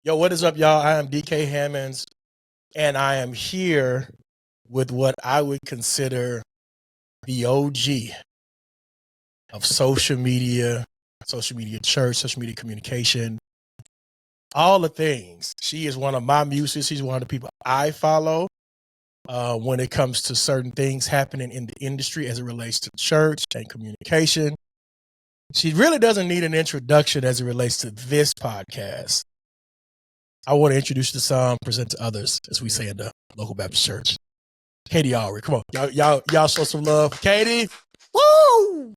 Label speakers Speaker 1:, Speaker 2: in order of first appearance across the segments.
Speaker 1: Yo, what is up, y'all? I am DK Hammonds, and I am here with what I would consider the OG of social media church, social media communication, all the things. She is one of my muses. She's one of the people I follow when it comes to certain things happening in the industry as it relates to church and communication. She really doesn't need an introduction as it relates to this podcast. I want to introduce to some, present to others, as we say in the local Baptist church. Katie Allred, come on, y'all show some love, Katie. Woo!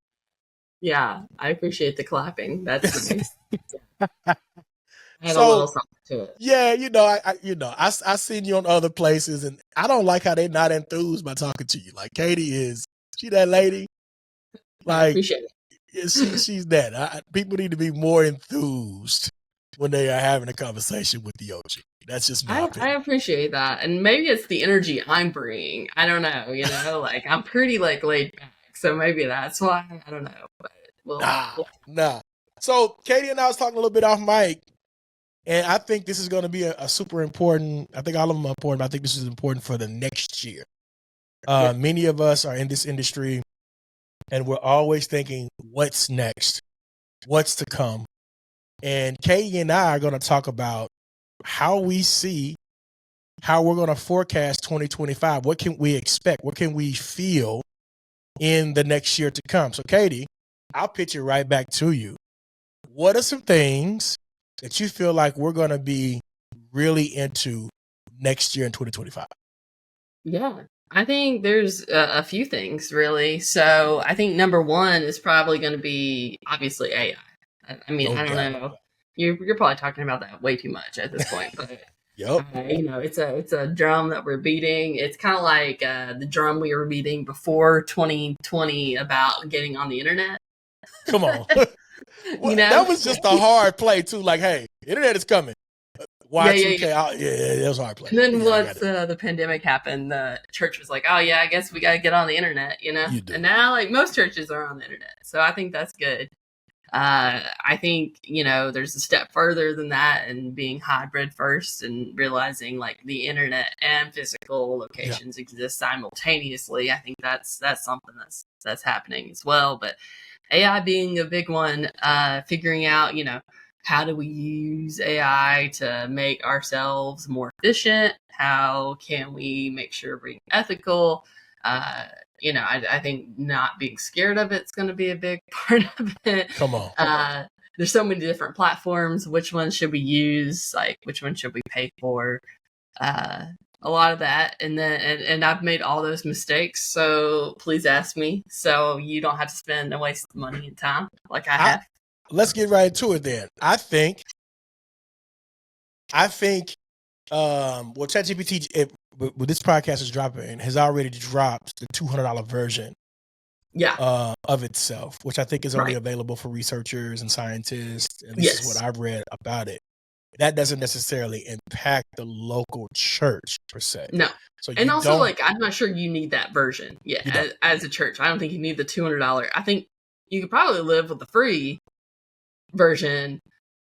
Speaker 2: Yeah, I appreciate the clapping. That's nice. I had a little something to it.
Speaker 1: Yeah, I seen you on other places, and I don't like how they're not enthused by talking to you. Like Katie is, she that lady. Like,
Speaker 2: I appreciate it.
Speaker 1: She's that. People need to be more enthused when they are having a conversation with the OG. That's just my opinion.
Speaker 2: I appreciate that. And maybe it's the energy I'm bringing. I don't know, like I'm pretty laid back. So maybe that's why. I don't know. But
Speaker 1: Nah. So Katie and I was talking a little bit off mic, and I think this is going to be a super important. I think all of them are important, but I think this is important for the next year. Many of us are in this industry, and we're always thinking, what's next? What's to come? And Katie and I are going to talk about how we see, how we're going to forecast 2025. What can we expect? What can we feel in the next year to come? So Katie, I'll pitch it right back to you. What are some things that you feel like we're going to be really into next year in 2025?
Speaker 2: Yeah, I think there's a few things really. So I think number one is probably going to be obviously AI. I mean, I don't know. You're probably talking about that way too much at this point, but
Speaker 1: yep.
Speaker 2: It's a drum that we're beating. It's kind of like the drum we were beating before 2020 about getting on the internet.
Speaker 1: Come on. That was just a hard play too. Like, hey, internet is coming. Y2K, it was a hard play.
Speaker 2: And then once the pandemic happened, the church was like, oh yeah, I guess we got to get on the internet, And now like most churches are on the internet. So I think that's good. I think, there's a step further than that and being hybrid first and realizing like the internet and physical locations exist simultaneously. I think that's something that's happening as well. But AI being a big one, figuring out, how do we use AI to make ourselves more efficient? How can we make sure we're being ethical? I think not being scared of it's going to be a big part of it.
Speaker 1: Come on.
Speaker 2: There's so many different platforms. Which one should we use? Like, which one should we pay for? A lot of that. And then, and I've made all those mistakes. So please ask me so you don't have to spend and waste money and time like I have.
Speaker 1: Let's get right into it then. I think, ChatGPT, when this podcast is dropping, has already dropped the $200 version of itself, which I think is only available for researchers and scientists. And this is what I've read about it. That doesn't necessarily impact the local church per se.
Speaker 2: No. So and also, I'm not sure you need that version as a church. I don't think you need the $200. I think you could probably live with the free version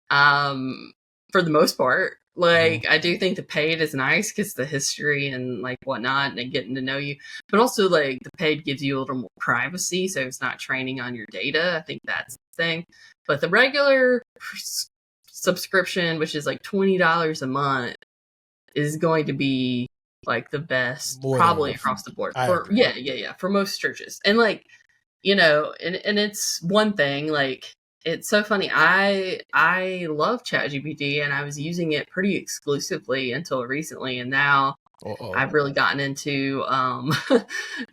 Speaker 2: for the most part. Like, I do think the paid is nice because the history and like whatnot and getting to know you, but also like the paid gives you a little more privacy. So it's not training on your data. I think that's the thing. But the regular subscription, which is like $20 a month, is going to be like the best probably across the board. For most churches. And like, and it's one thing, like, it's so funny. I love ChatGPT and I was using it pretty exclusively until recently, and now I've really gotten into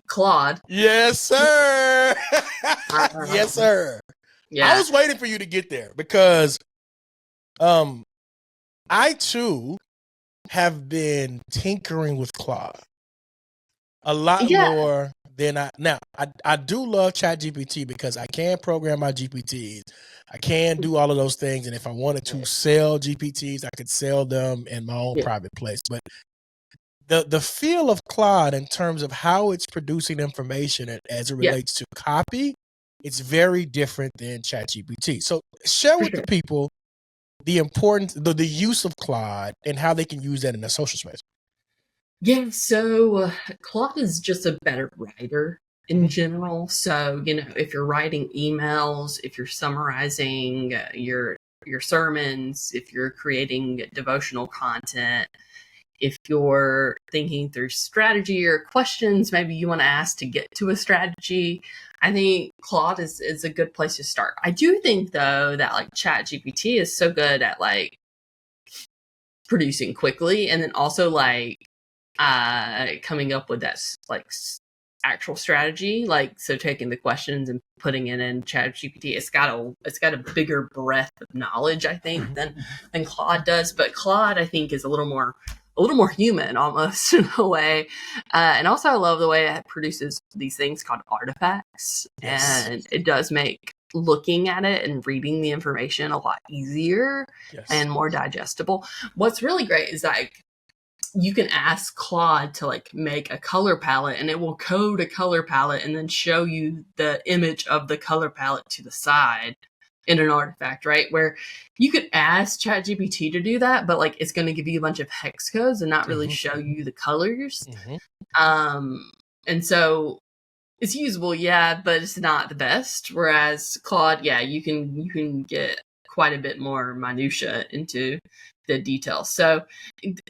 Speaker 2: Claude.
Speaker 1: Yes, sir. Yes, sir. Yeah. I was waiting for you to get there because I too have been tinkering with Claude a lot more than I do love ChatGPT because I can program my GPTs. I can do all of those things. And if I wanted to sell GPTs, I could sell them in my own private place. But the feel of Claude in terms of how it's producing information as it relates to copy, it's very different than ChatGPT. So share with the people the importance, the use of Claude and how they can use that in the social space.
Speaker 2: Yeah, so Claude is just a better writer in general. So, if you're writing emails, if you're summarizing your sermons, if you're creating devotional content, if you're thinking through strategy or questions maybe you want to ask to get to a strategy, I think Claude is a good place to start. I do think though that like ChatGPT is so good at like producing quickly, and then also like coming up with that like actual strategy, like so taking the questions and putting it in ChatGPT. It's got a bigger breadth of knowledge, I think, than Claude does. But Claude, I think, is a little more human almost in a way. And also I love the way it produces these things called artifacts. Yes. And it does make looking at it and reading the information a lot easier. Yes. And more digestible. What's really great is like you can ask Claude to like make a color palette, and it will code a color palette and then show you the image of the color palette to the side in an artifact, right? Where you could ask ChatGPT to do that, but like it's going to give you a bunch of hex codes and not really show you the colors. And so it's usable, yeah, but it's not the best. Whereas Claude, yeah, you can get quite a bit more minutia into the details. So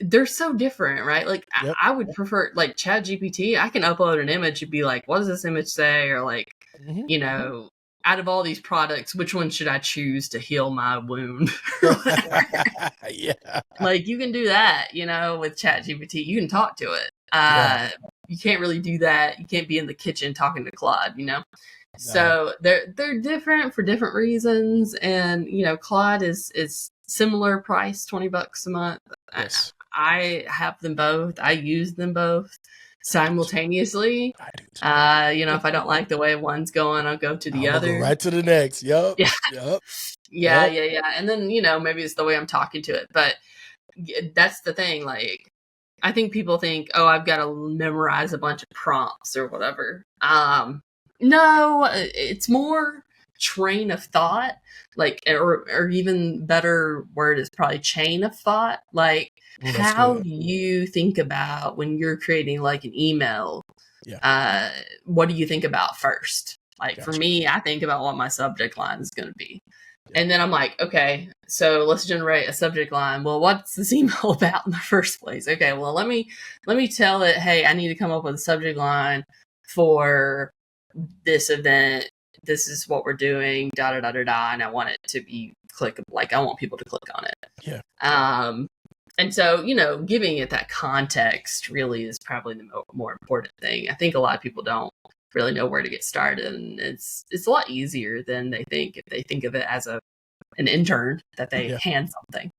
Speaker 2: they're so different, right? Like yep. I would prefer like ChatGPT. I can upload an image and be like, what does this image say? Or like, out of all these products, which one should I choose to heal my wound? Yeah. Like you can do that, with ChatGPT. You can talk to it. You can't really do that. You can't be in the kitchen talking to Claude, No. So they're different for different reasons. And, Claude is similar price, $20 a month. Yes. I have them both. I use them both simultaneously. I do too. If I don't like the way one's going, I'll go to the other. Go right
Speaker 1: to the next. Yep.
Speaker 2: Yeah.
Speaker 1: Yep.
Speaker 2: Yeah. And then, maybe it's the way I'm talking to it. But that's the thing. Like, I think people think, oh, I've got to memorize a bunch of prompts or whatever. No, it's more train of thought, like, or even better word is probably chain of thought. Like, how do you think about when you're creating like an email? Yeah. What do you think about first? Like for me, I think about what my subject line is going to be. And then I'm like, okay, so let's generate a subject line. Well, what's this email about in the first place? Okay, well, let me tell it, hey, I need to come up with a subject line for this event. This is what we're doing, da da da da da, and I want it to be clickable. Like I want people to click on it. Yeah. And so, giving it that context really is probably the more important thing. I think a lot of people don't really know where to get started, and it's a lot easier than they think if they think of it as an intern that they hand something.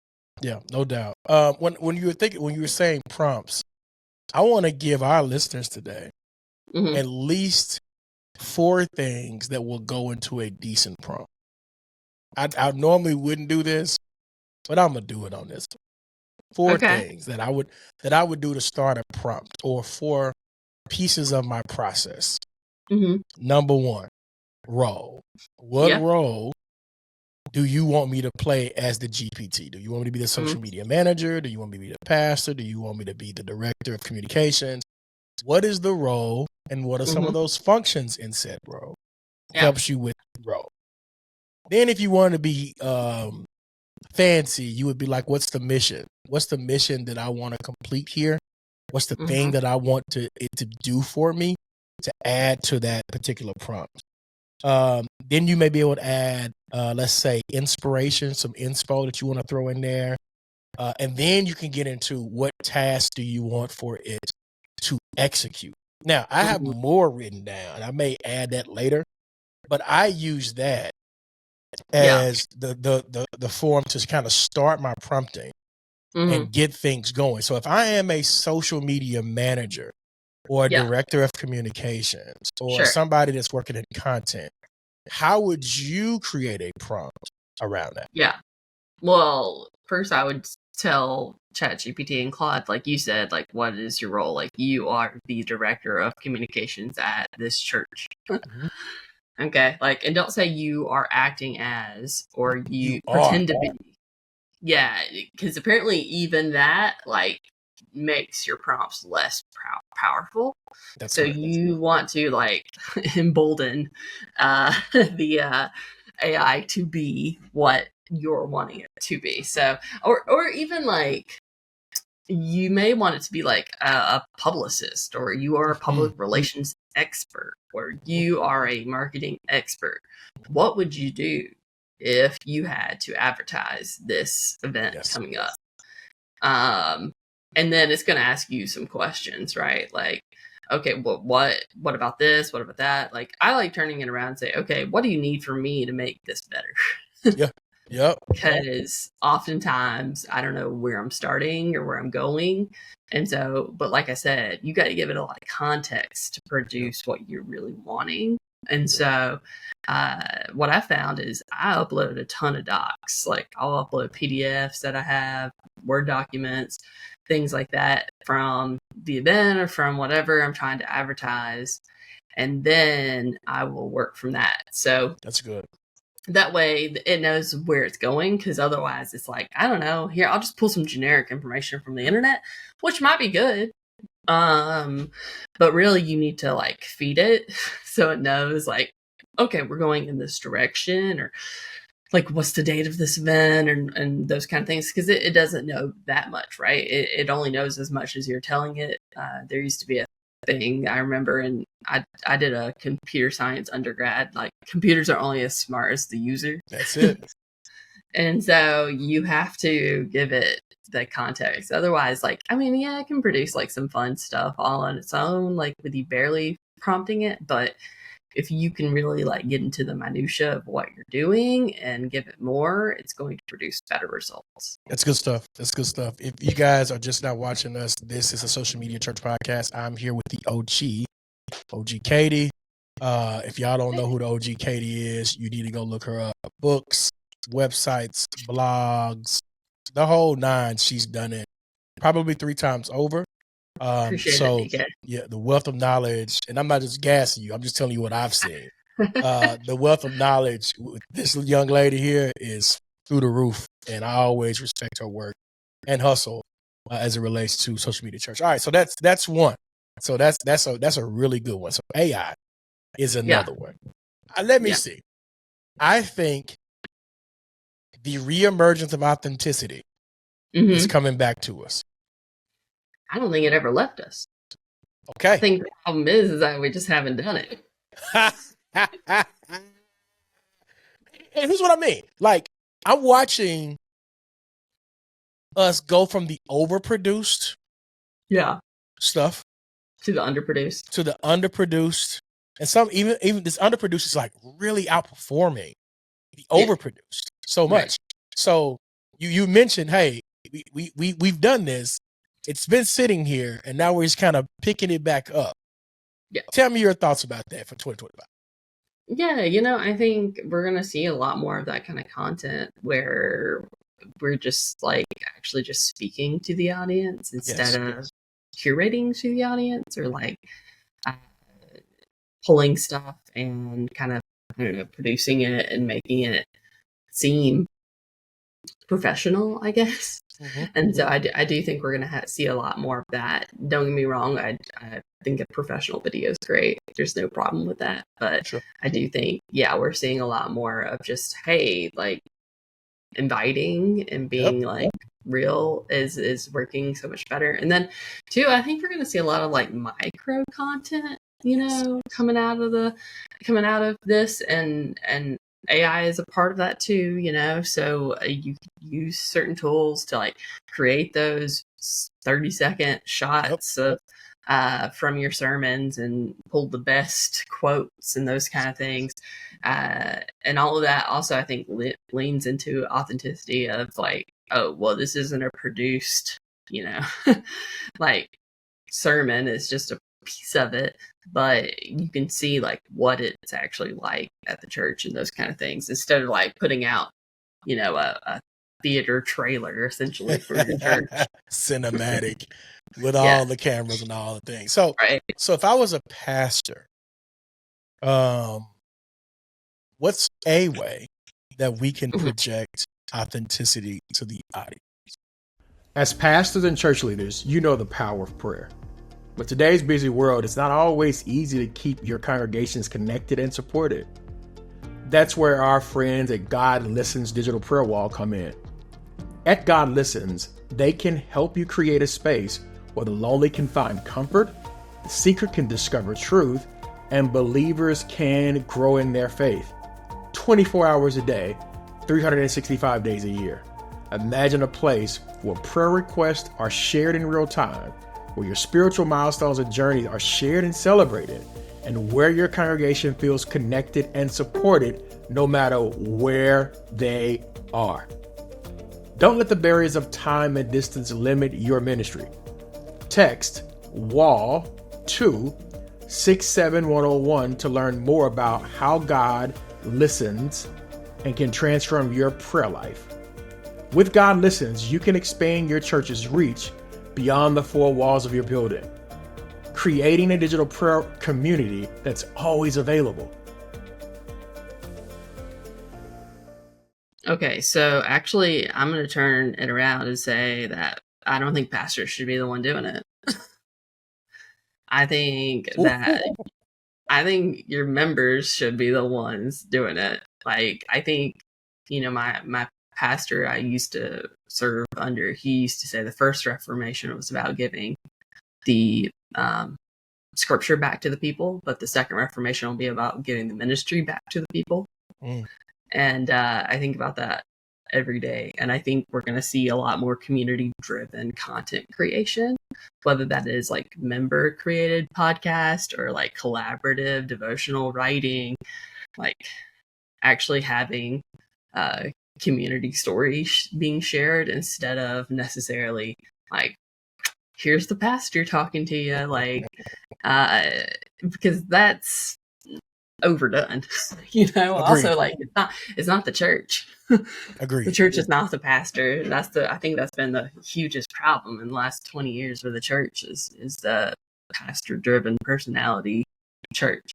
Speaker 1: Yeah, no doubt. When you were saying prompts, I want to give our listeners today at least 4 things that will go into a decent prompt. I normally wouldn't do this, but I'm gonna do it on this. 4 things that I would do to start a prompt, or 4 pieces of my process. Number 1, role. What role do you want me to play as the GPT? Do you want me to be the social media manager? Do you want me to be the pastor? Do you want me to be the director of communications? What is the role, and what are some of those functions in said role? Helps you with the role. Then if you want to be fancy, you would be like, what's the mission? What's the mission that I want to complete here? What's the thing that I want it to do for me to add to that particular prompt? Then you may be able to add, let's say, inspiration, some inspo that you want to throw in there. And then you can get into what task do you want for it to execute. Now, I have more written down. I may add that later, but I use that as the form to kind of start my prompting and get things going. So if I am a social media manager or a director of communications or somebody that's working in content, how would you create a prompt around that?
Speaker 2: Yeah. Well, first I would tell ChatGPT and Claude, like you said, like, what is your role? Like, you are the director of communications at this church. Okay. Like, and don't say you are acting as, or you pretend to be. Yeah, because apparently even that like makes your prompts less powerful.
Speaker 1: That's
Speaker 2: so
Speaker 1: correct.
Speaker 2: You want to like embolden the AI to be what you're wanting it to be. So, or even like you may want it to be like a publicist, or you are a public relations expert, or you are a marketing expert. What would you do if you had to advertise this event coming up? And then it's going to ask you some questions, right? Like, okay, what about this? What about that? Like, I like turning it around and say, okay, what do you need from me to make this better?
Speaker 1: Yeah. Yep.
Speaker 2: Because oftentimes I don't know where I'm starting or where I'm going. And so, but like I said, you got to give it a lot of context to produce what you're really wanting. And so, what I found is I upload a ton of docs. Like, I'll upload PDFs that I have, Word documents, things like that from the event or from whatever I'm trying to advertise. And then I will work from that. So
Speaker 1: that's good.
Speaker 2: That way it knows where it's going, because otherwise it's like, I don't know, here, I'll just pull some generic information from the internet, which might be good. But really you need to like feed it so it knows like, okay, we're going in this direction, or like, what's the date of this event, and those kind of things, because it doesn't know that much, right? It only knows as much as you're telling it. There used to be a thing I remember, and I did a computer science undergrad. Like, computers are only as smart as the user.
Speaker 1: That's it.
Speaker 2: And so you have to give it the context. Otherwise, like, I mean, yeah, it can produce like some fun stuff all on its own, like with you barely prompting it, but if you can really like get into the minutia of what you're doing and give it more, it's going to produce better results.
Speaker 1: That's good stuff. That's good stuff. If you guys are just now watching us, this is a Social Media Church podcast. I'm here with the OG Katie. If y'all don't know who the OG Katie is, you need to go look her up. Books, websites, blogs, the whole nine. She's done it probably 3 times over. Yeah, the wealth of knowledge, and I'm not just gassing you, I'm just telling you what I've seen. The wealth of knowledge with this young lady here is through the roof, and I always respect her work and hustle as it relates to Social Media Church. All right, so that's one. So that's a really good one. So AI is another one. Let me see. I think the reemergence of authenticity is coming back to us.
Speaker 2: I don't think it ever left us.
Speaker 1: Okay.
Speaker 2: I think the problem is that we just haven't done it.
Speaker 1: And here's what I mean. Like, I'm watching us go from the overproduced stuff
Speaker 2: to the
Speaker 1: underproduced. And some even this underproduced is like really outperforming the overproduced so much. Right. So you mentioned, hey, we've done this. It's been sitting here, and now we're just kind of picking it back up. Yeah. Tell me your thoughts about that for 2025.
Speaker 2: Yeah, I think we're going to see a lot more of that kind of content where we're just like actually just speaking to the audience instead of curating to the audience, or like pulling stuff and kind of, I don't know, producing it and making it seem professional, I guess. And so I do think we're going to see a lot more of that. Don't get me wrong. I think a professional video is great. There's no problem with that. But I do think, we're seeing a lot more of just, hey, like inviting and being like real is working so much better. And then too, I think we're going to see a lot of like micro content, coming out of this, and AI is a part of that too, so you can use certain tools to like create those 30-second shots of from your sermons and pull the best quotes and those kind of things, and all of that also I think leans into authenticity of like, oh well, this isn't a produced like sermon, it's just a piece of it, but you can see like what it's actually like at the church and those kind of things, instead of like putting out a theater trailer essentially for your church.
Speaker 1: Cinematic with all the cameras and all the things. So if I was a pastor, what's a way that we can project authenticity to the audience.
Speaker 3: As pastors and church leaders, you know the power of prayer. But today's busy world, it's not always easy to keep your congregations connected and supported. That's where our friends at God Listens Digital Prayer Wall come in. At God Listens, they can help you create a space where the lonely can find comfort, the seeker can discover truth, and believers can grow in their faith. 24 hours a day, 365 days a year. Imagine a place where prayer requests are shared in real time, where your spiritual milestones and journeys are shared and celebrated, and where your congregation feels connected and supported no matter where they are. Don't let the barriers of time and distance limit your ministry. Text WALL to 67101 to learn more about how God listens and can transform your prayer life. With God Listens, you can expand your church's reach beyond the four walls of your building, creating a digital prayer community that's always available.
Speaker 2: Okay, so actually, I'm going to turn it around and say that I don't think pastors should be the one doing it. I think your members should be the ones doing it. Like, I think, my pastor I used to serve under, he used to say the first Reformation was about giving the scripture back to the people, but the second Reformation will be about giving the ministry back to the people. And I think about that every day. And I think we're going to see a lot more community-driven content creation, whether that is like member-created podcast or like collaborative devotional writing, like actually having community stories being shared instead of necessarily like, here's the pastor talking to you, like, because that's overdone.
Speaker 1: Agreed.
Speaker 2: Also, like, it's not the church.
Speaker 1: Agreed.
Speaker 2: The church is not the pastor. I think that's been the hugest problem in the last 20 years with the church is the pastor driven personality church.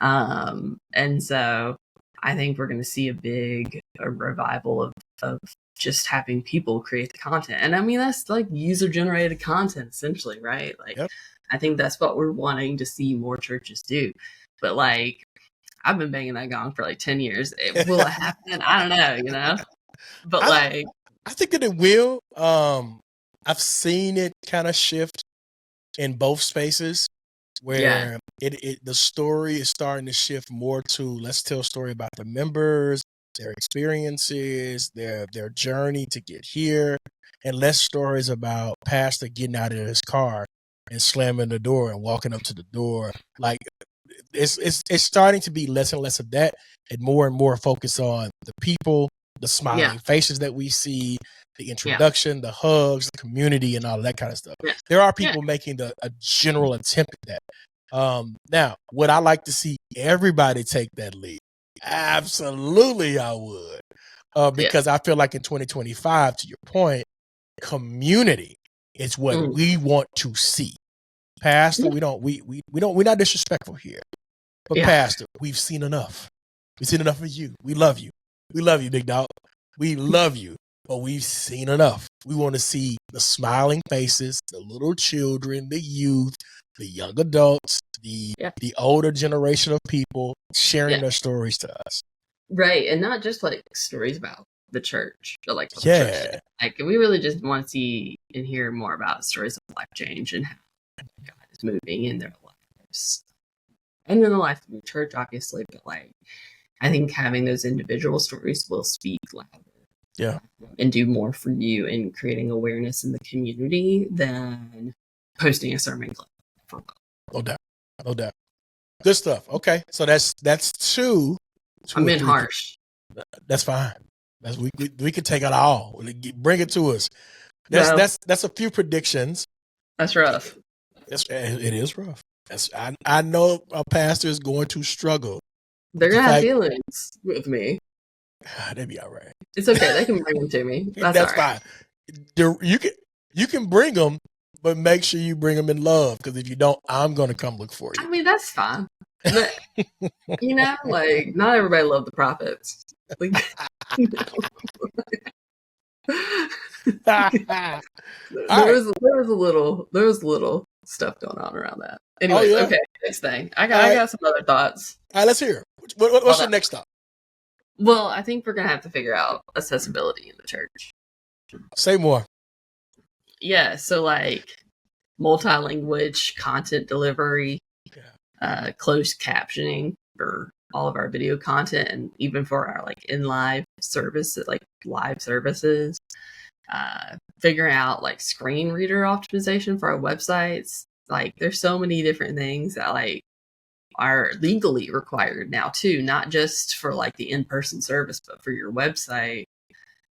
Speaker 2: And so I think we're going to see a revival of just having people create the content. And I mean, that's like user generated content essentially, right? Like, yep. I think that's what we're wanting to see more churches do. But like, I've been banging that gong for like 10 years. Will it happen? I don't know, But I
Speaker 1: think that it will. I've seen it kind of shift in both spaces where the story is starting to shift more to, let's tell a story about the members, their experiences, their journey to get here, and less stories about pastor getting out of his car and slamming the door and walking up to the door. Like, it's starting to be less and less of that and more focus on the people, the smiling faces that we see, the introduction, the hugs, the community, and all that kind of stuff. Yeah. There are people making a general attempt at that. Now, would I like to see everybody take that lead? Absolutely, I would. Because I feel like in 2025, to your point, community is what we want to see. Pastor, we're not disrespectful here. But Pastor, we've seen enough. We've seen enough of you. We love you. We love you, big dog. We love you. But we've seen enough. We want to see the smiling faces, the little children, the youth, the young adults, the older generation of people sharing their stories to us.
Speaker 2: Right. And not just like stories about the church, but like the church. Like, we really just want to see and hear more about stories of life change and how God is moving in their lives. And in the life of the church, obviously, but like, I think having those individual stories will speak louder.
Speaker 1: Yeah.
Speaker 2: And do more for you in creating awareness in the community than posting a sermon clip.
Speaker 1: No doubt. Good stuff. Okay. So that's two.
Speaker 2: I'm being harsh.
Speaker 1: That's fine. We can take it all. Bring it to us. That's a few predictions.
Speaker 2: That's rough.
Speaker 1: It is rough. I know a pastor is going to struggle.
Speaker 2: They're going to have feelings with me.
Speaker 1: They'd be all right.
Speaker 2: It's okay. They can bring them to me. That's
Speaker 1: fine. You can bring them, but make sure you bring them in love. Because if you don't, I'm going to come look for you.
Speaker 2: I mean, that's fine. But, like, not everybody loved the prophets. Like,
Speaker 1: Right.
Speaker 2: there was a little stuff going on around that. Anyways,
Speaker 1: yeah.
Speaker 2: okay, next thing. I got some other thoughts.
Speaker 1: All right, let's hear. What's your next thought?
Speaker 2: Well, I think we're gonna have to figure out accessibility in the church.
Speaker 1: Say more.
Speaker 2: Yeah, so like multi-language content delivery, closed captioning for all of our video content, and even for our like live services, figuring out like screen reader optimization for our websites. Like, there's so many different things that like are legally required now too, not just for like the in-person service, but for your website.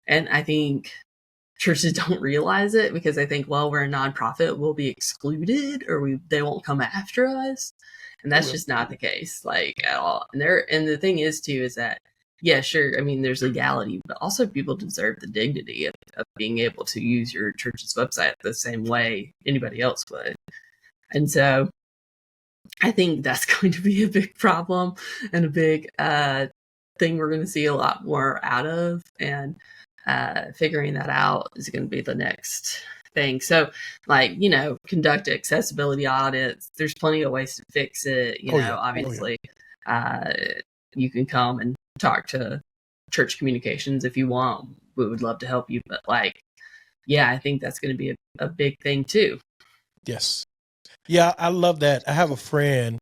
Speaker 2: And I think churches don't realize it because they think, well, we're a nonprofit, we'll be excluded, or they won't come after us. And that's just not the case, like, at all. And the thing is too, is that, yeah, sure, I mean, there's legality, but also people deserve the dignity of being able to use your church's website the same way anybody else would. And so I think that's going to be a big problem and a big thing we're going to see a lot more out of. And figuring that out is going to be the next thing. So, like, conduct accessibility audits. There's plenty of ways to fix it. Obviously, you can come and talk to church communications if you want. We would love to help you. But like, yeah, I think that's going to be a big thing too.
Speaker 1: Yes. Yeah, I love that. I have a friend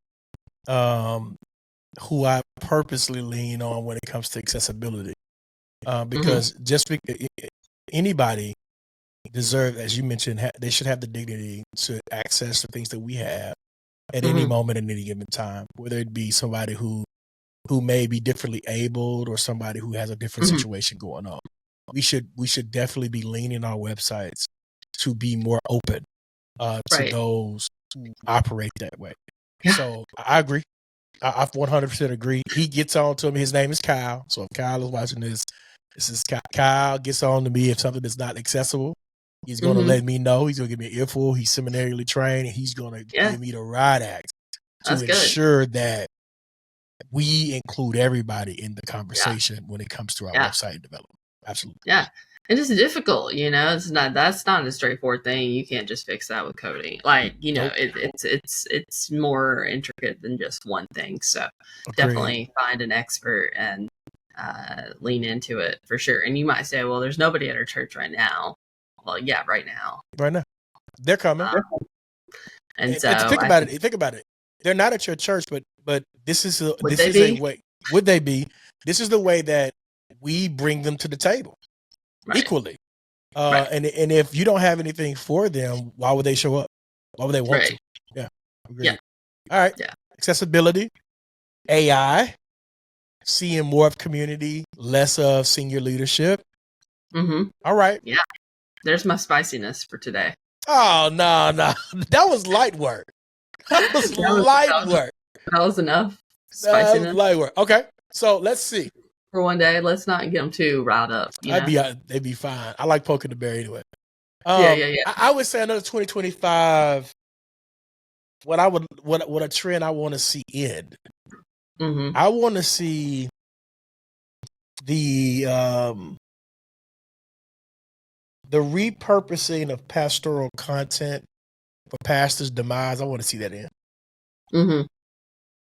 Speaker 1: who I purposely lean on when it comes to accessibility. Because just anybody deserves, as you mentioned, they should have the dignity to access the things that we have at any moment in any given time, whether it be somebody who may be differently abled or somebody who has a different situation going on. We should definitely be leaning our websites to be more open to those who operate that way. Yeah. So I agree. I 100% agree. He gets on to me. His name is Kyle. So if Kyle is watching this is Kyle gets on to me if something is not accessible. He's going to let me know. He's going to give me an earful. He's seminarially trained, and he's going to give me the right act to ensure that we include everybody in the conversation when it comes to our website development. Absolutely.
Speaker 2: Yeah. And it's difficult, that's not a straightforward thing. You can't just fix that with coding. Like, it's more intricate than just one thing. So definitely find an expert and lean into it for sure. And you might say, well, there's nobody at our church right now. Well, yeah, right now.
Speaker 1: They're coming.
Speaker 2: And
Speaker 1: think about it. They're not at your church, but this is a way. Would they be? This is the way that we bring them to the table. Equally. And if you don't have anything for them, why would they show up? Why would they want to? Yeah. Agreed. Yeah. All right. Yeah. Accessibility, AI, seeing more of community, less of senior leadership. All right.
Speaker 2: Yeah. There's my spiciness for today.
Speaker 1: Oh, no. That was light work. That was light work.
Speaker 2: That was enough spiciness.
Speaker 1: That was light work. Okay. So let's see.
Speaker 2: For one day, let's not get them too riled up.
Speaker 1: They'd be fine. I like poking the bear anyway.
Speaker 2: Yeah.
Speaker 1: I would say another 2025. What a trend I want to see end. I want to see the repurposing of pastoral content for pastors' demise. I want to see that end.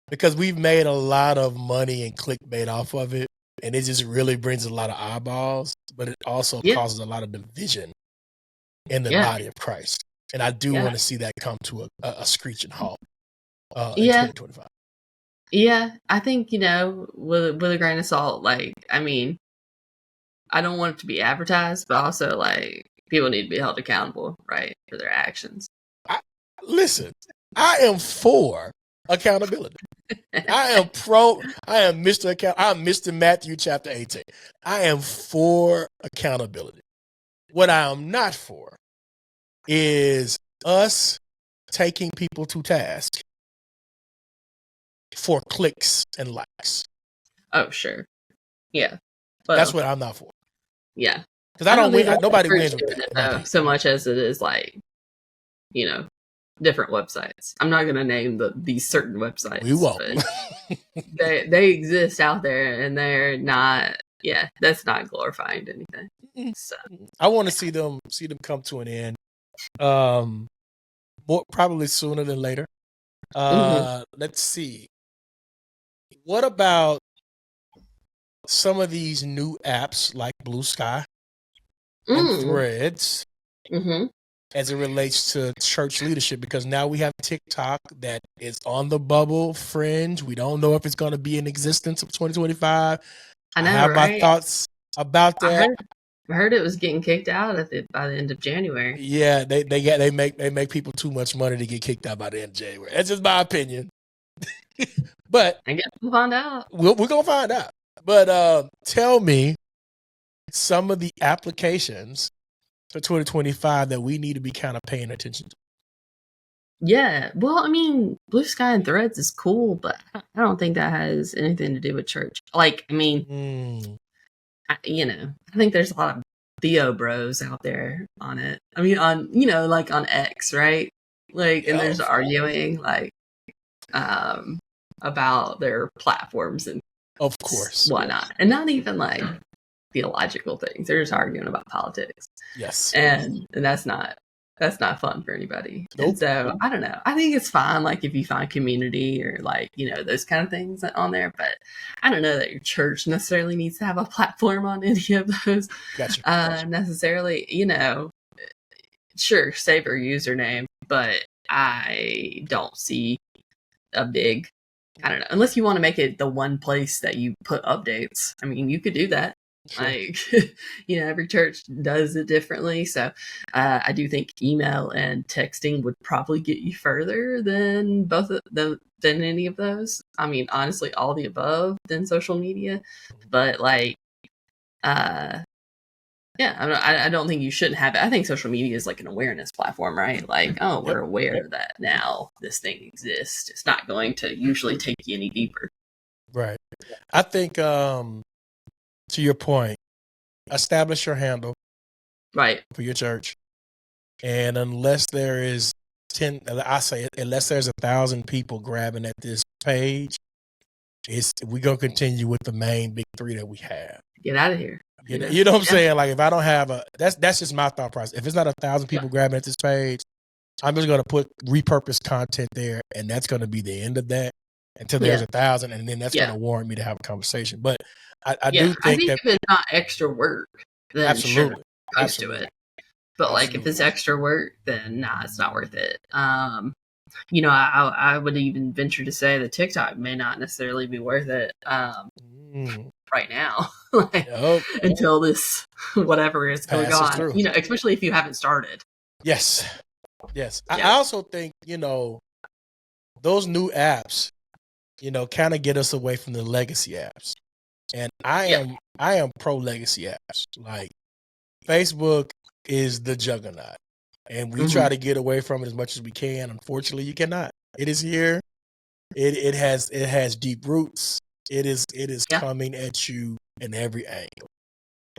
Speaker 1: Because we've made a lot of money and clickbait off of it. And it just really brings a lot of eyeballs, but it also causes a lot of division in the body of Christ. And I do want to see that come to a screeching halt in 2025.
Speaker 2: Yeah, I think, with a grain of salt, like, I mean, I don't want it to be advertised, but also, like, people need to be held accountable, right, for their actions.
Speaker 1: Listen, I am for accountability. I'm Mr. Matthew chapter 18. I am for accountability. What I am not for is us taking people to task for clicks and likes.
Speaker 2: Oh, sure. Yeah. But
Speaker 1: that's what I'm not for.
Speaker 2: Yeah.
Speaker 1: Because I don't win. Nobody wins with that.
Speaker 2: So much as it is like, different websites. I'm not going to name these certain websites.
Speaker 1: We won't.
Speaker 2: They exist out there, and they're not yeah, that's not glorifying anything. So
Speaker 1: I want to see them come to an end. More probably sooner than later. Let's see. What about some of these new apps like Blue Sky and Threads as it relates to church leadership? Because now we have TikTok that is on the bubble fringe. We don't know if it's going to be in existence of 2025.
Speaker 2: I know,
Speaker 1: have
Speaker 2: right?
Speaker 1: my thoughts about that.
Speaker 2: I heard it was getting kicked out by the end of January.
Speaker 1: Yeah, they make people too much money to get kicked out by the end of January. That's just my opinion. But
Speaker 2: I guess we'll find out.
Speaker 1: We're gonna find out. But tell me some of the applications for 2025 that we need to be kind of paying attention to.
Speaker 2: Yeah, well, I mean, Blue Sky and Threads is cool, but I don't think that has anything to do with church. Like, I mean, I think there's a lot of Theo bros out there on it. I mean, like on X, right? Like, and there's arguing like about their platforms and
Speaker 1: of course
Speaker 2: whatnot, and not even like theological things. They're just arguing about politics.
Speaker 1: Yes,
Speaker 2: and that's not fun for anybody.
Speaker 1: Nope.
Speaker 2: And so I don't know. I think it's fine, like if you find community or like those kind of things on there. But I don't know that your church necessarily needs to have a platform on any of those.
Speaker 1: Gotcha.
Speaker 2: Necessarily, sure, save your username, but I don't see a big. I don't know, unless you want to make it the one place that you put updates. I mean, you could do that. Sure. Like, every church does it differently. So I do think email and texting would probably get you further than than any of those. I mean, honestly, all the above than social media. But like, yeah, I don't think you shouldn't have it. I think social media is like an awareness platform, right? Like, oh, we're aware that now this thing exists. It's not going to usually take you any deeper.
Speaker 1: Right. I think, to your point, establish your handle.
Speaker 2: Right.
Speaker 1: For your church. And unless there is unless there's 1,000 people grabbing at this page, we're going to continue with the main big three that we have.
Speaker 2: Get out of here.
Speaker 1: You know what I'm saying? Like, if I don't have that's just my thought process. If it's not 1,000 people grabbing at this page, I'm just going to put repurposed content there, and that's going to be the end of that until there's 1,000, and then that's going to warrant me to have a conversation. But I do think that
Speaker 2: if it's not extra work, then
Speaker 1: absolutely,
Speaker 2: sure, post to it. But like, if it's extra work, then nah, it's not worth it. I would even venture to say that TikTok may not necessarily be worth it right now, until this whatever is going on. Through. Especially if you haven't started.
Speaker 1: Yes. I also think those new apps, kind of get us away from the legacy apps, and I am pro legacy apps. Like, Facebook is the juggernaut, and we try to get away from it as much as we can. Unfortunately, you cannot. It is here. It has deep roots. It is coming at you in every angle.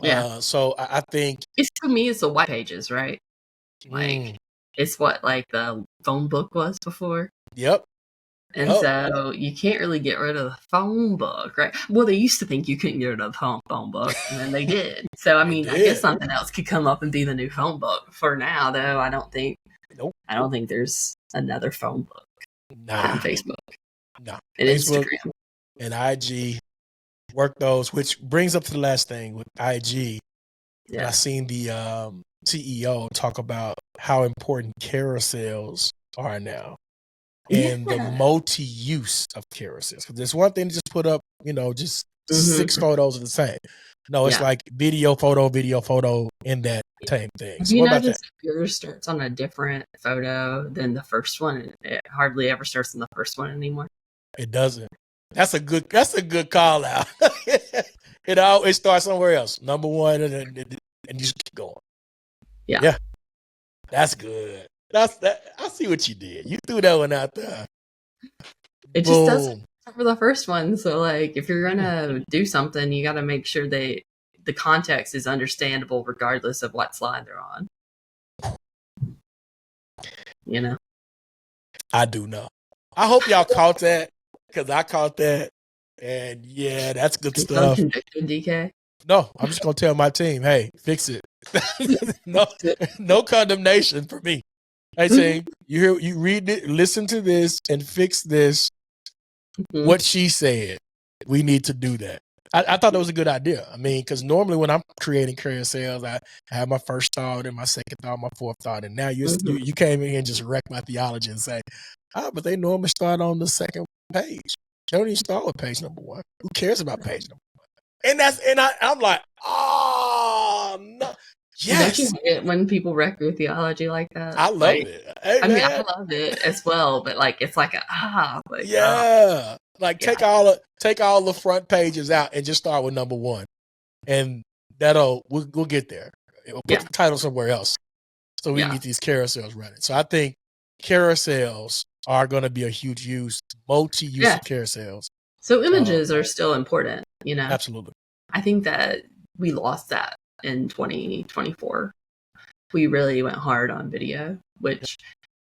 Speaker 1: Yeah. So I think
Speaker 2: to me it's the white pages, right? Like it's what like the phone book was before.
Speaker 1: Yep.
Speaker 2: And so you can't really get rid of the phone book, right? Well, they used to think you couldn't get rid of the phone book, and then they did. So, I mean, I guess something else could come up and be the new phone book. For now, though, I don't think there's another phone book than Facebook.
Speaker 1: No.
Speaker 2: And
Speaker 1: Facebook
Speaker 2: Instagram.
Speaker 1: And IG work those, which brings up to the last thing with IG. Yeah. I seen the CEO talk about how important carousels are now. And the multi-use of carousels. Because there's one thing to just put up, just 6 photos of the same. No, it's like video, photo in that same thing. So what about that?
Speaker 2: Yours starts on a different photo than the first one. It hardly ever starts on the first one anymore.
Speaker 1: It doesn't. That's a good call out. It always starts somewhere else. Number one, and you just keep going. Yeah. That's good. I see what you did. You threw that one out there.
Speaker 2: It just doesn't for the first one. So, like, if you're gonna do something, you got to make sure the context is understandable, regardless of what slide they're on.
Speaker 1: I do know. I hope y'all caught that, because I caught that, and yeah, that's good stuff.
Speaker 2: Convicted, DK.
Speaker 1: No, I'm just gonna tell my team, hey, fix it. No condemnation for me. I say, you read it, listen to this, and fix this. Mm-hmm. What she said, we need to do that. I thought that was a good idea. I mean, because normally when I'm creating carousels, I have my first thought and my second thought, my fourth thought, and now you came in and just wrecked my theology and say, but they normally start on the second page. They don't even start with page number 1. Who cares about page number 1? And I'm like, oh no. Yes.
Speaker 2: Don't you get when people wreck your theology like that?
Speaker 1: I love it. Hey,
Speaker 2: I mean, I love it as well, but like it's like
Speaker 1: take all the front pages out and just start with number 1, and we'll get there. We'll put the title somewhere else so we can get these carousels running. So I think carousels are going to be a huge use, multi-use of carousels.
Speaker 2: So images are still important, you know.
Speaker 1: Absolutely.
Speaker 2: I think that we lost that in 2024. We really went hard on video, which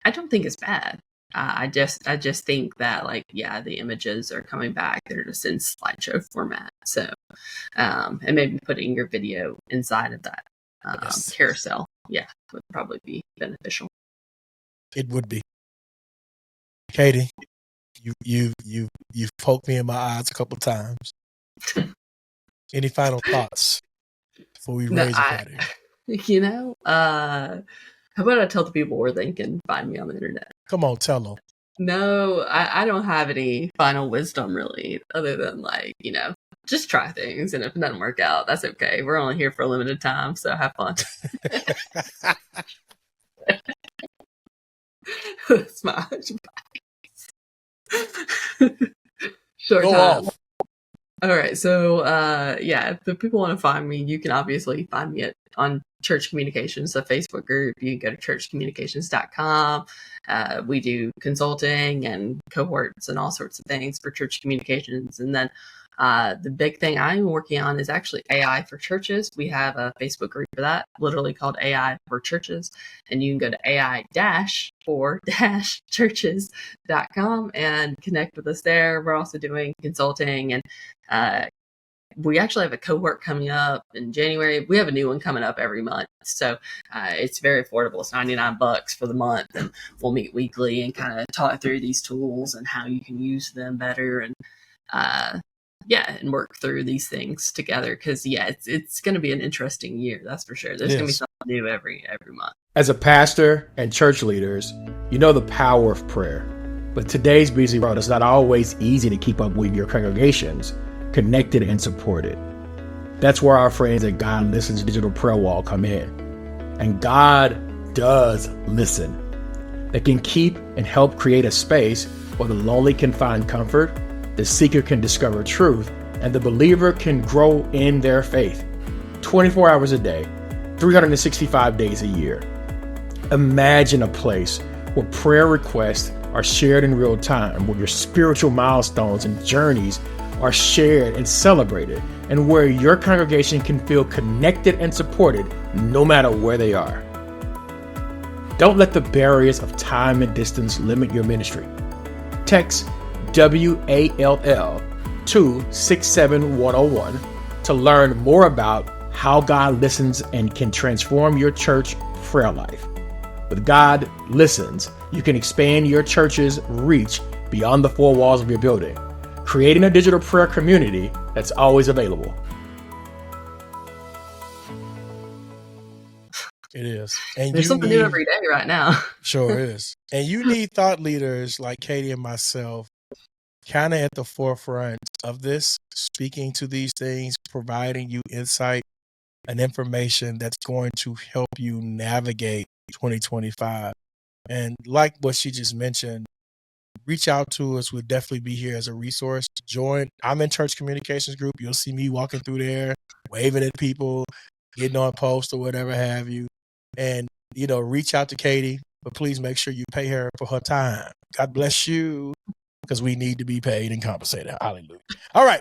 Speaker 2: I don't think is bad. I just think that the images are coming back. They're just in slideshow format. So, and maybe putting your video inside of that carousel, would probably be beneficial.
Speaker 1: It would be. Katie, you've poked me in my eyes a couple times. Any final thoughts before we raise it out here?
Speaker 2: You know, how about I tell the people where they can find me on the internet?
Speaker 1: Come on, tell them.
Speaker 2: No, I don't have any final wisdom really, other than just try things, and if it doesn't work out, that's okay. We're only here for a limited time, so have fun. That's my advice. Short
Speaker 1: Go
Speaker 2: time.
Speaker 1: off.
Speaker 2: All right, so if people want to find me, you can obviously find me on Church Communications, the Facebook group. You can go to churchcommunications.com. We do consulting and cohorts and all sorts of things for church communications. And then the big thing I'm working on is actually AI for churches. We have a Facebook group for that, literally called AI for Churches. And you can go to AI-for-churches.com and connect with us there. We're also doing consulting, and we actually have a cohort coming up in January. We have a new one coming up every month. So it's very affordable. It's $99 for the month. And we'll meet weekly and kind of talk through these tools and how you can use them better, and and work through these things together. Because it's going to be an interesting year. That's for sure. There's going to be something new every month.
Speaker 3: As a pastor and church leaders, you know the power of prayer. But today's busy world, it's not always easy to keep up with your congregations connected and supported. That's where our friends at God Listens Digital Prayer Wall come in. And God does listen. They can keep and help create a space where the lonely can find comfort, the seeker can discover truth, and the believer can grow in their faith. 24 hours a day, 365 days a year. Imagine a place where prayer requests are shared in real time, where your spiritual milestones and journeys are shared and celebrated, and where your congregation can feel connected and supported no matter where they are. Don't let the barriers of time and distance limit your ministry. Text WALL to 67101 to learn more about how God listens and can transform your church prayer life. With God Listens, you can expand your church's reach beyond the 4 walls of your building, creating a digital prayer community that's always available.
Speaker 1: It is. And
Speaker 2: there's something new every day right now.
Speaker 1: Sure is. And you need thought leaders like Katie and myself kind of at the forefront of this, speaking to these things, providing you insight and information that's going to help you navigate 2025. And like what she just mentioned, reach out to us. We'll definitely be here as a resource. Join. I'm in Church Communications Group. You'll see me walking through there, waving at people, getting on posts or whatever have you. And, reach out to Katie, but please make sure you pay her for her time. God bless you, because we need to be paid and compensated. Hallelujah. All right.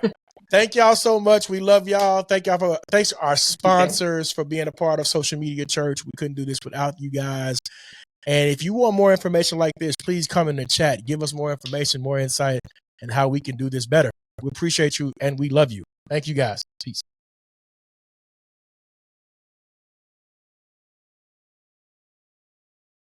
Speaker 1: Thank y'all so much. We love y'all. Thanks to our sponsors for being a part of Social Media Church. We couldn't do this without you guys. And if you want more information like this, please come in the chat. Give us more information, more insight, and how we can do this better. We appreciate you and we love you. Thank you guys. Peace.